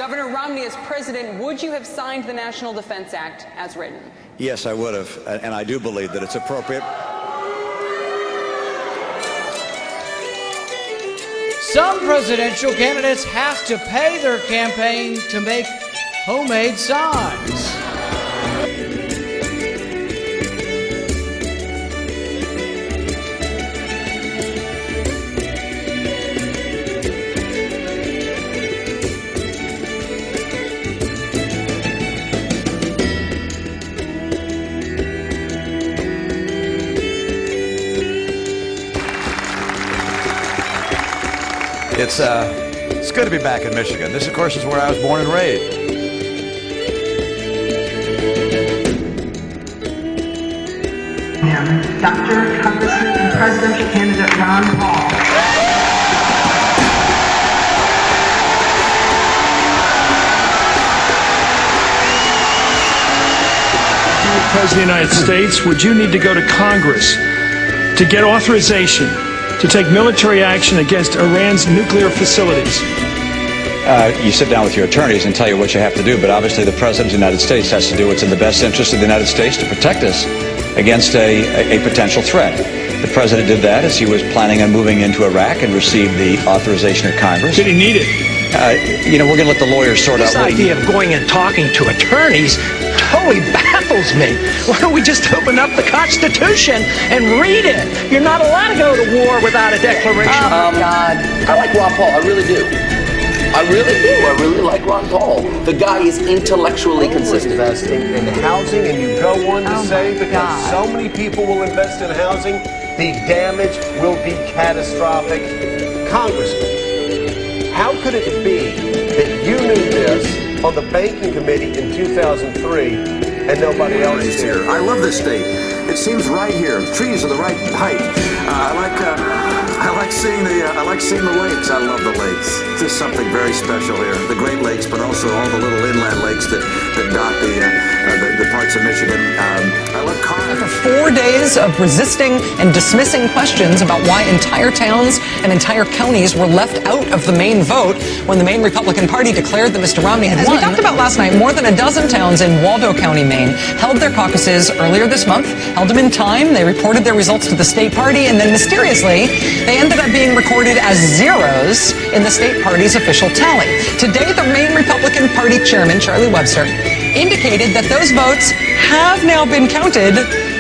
Governor Romney, as president, would you have signed the National Defense Act as written? Yes, I would have, and I do believe that it's appropriate. Some presidential candidates have to pay their campaign to make homemade signs. It's good to be back in Michigan. This, of course, is where I was born and raised. Dr. Congressman and presidential candidate Ron Paul. President of the United States, would you need to go to Congress to get authorization to take military action against Iran's nuclear facilities? You sit down with your attorneys and tell you what you have to do, but obviously the President of the United States has to do what's in the best interest of the United States to protect us against a potential threat. The President did that as he was planning on moving into Iraq and received the authorization of Congress. Did he need it? We're going to let the lawyers sort out. This idea of going and talking to attorneys totally baffles me. Why don't we just open up the Constitution and read it? You're not allowed to go to war without a declaration. Oh, God. I like Ron Paul. I really do. I really do. I really like Ron Paul. The guy is intellectually consistent. Investing in housing, and you go on to say because so many people will invest in housing, the damage will be catastrophic. Congressman, how could it be that you knew this on the banking committee in 2003 and nobody else did? Here. I love this state. It seems right here. The trees are the right height. I like seeing the lakes. I love the lakes. There's something very special here. The Great Lakes, but also all the little inland lakes that dot the parts of Michigan. I love cars. After 4 days of resisting and dismissing questions about why entire towns and entire counties were left out of the Maine vote when the Maine Republican Party declared that Mr. Romney had won. As we talked about last night, more than a dozen towns in Waldo County, Maine, held their caucuses earlier this month, held them in time. They reported their results to the state party, and then mysteriously, they ended up being recorded as zeros in the state party's official tally. Today, the Maine Republican Party chairman, Charlie Webster, indicated that those votes have now been counted,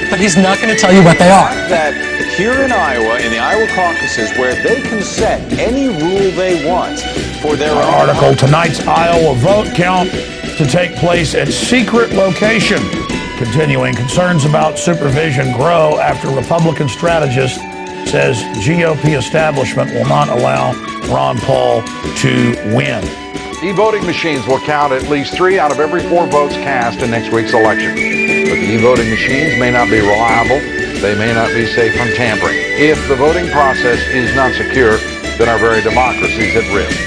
but he's not going to tell you what they are. That here in Iowa, in the Iowa caucuses, where they can set any rule they want for their own article, tonight's Iowa vote count to take place at secret location. Continuing, concerns about supervision grow after Republican strategist says GOP establishment will not allow Ron Paul to win. E-voting machines will count at least 3 out of every 4 votes cast in next week's election. But the e-voting machines may not be reliable. They may not be safe from tampering. If the voting process is not secure, then our very democracy is at risk.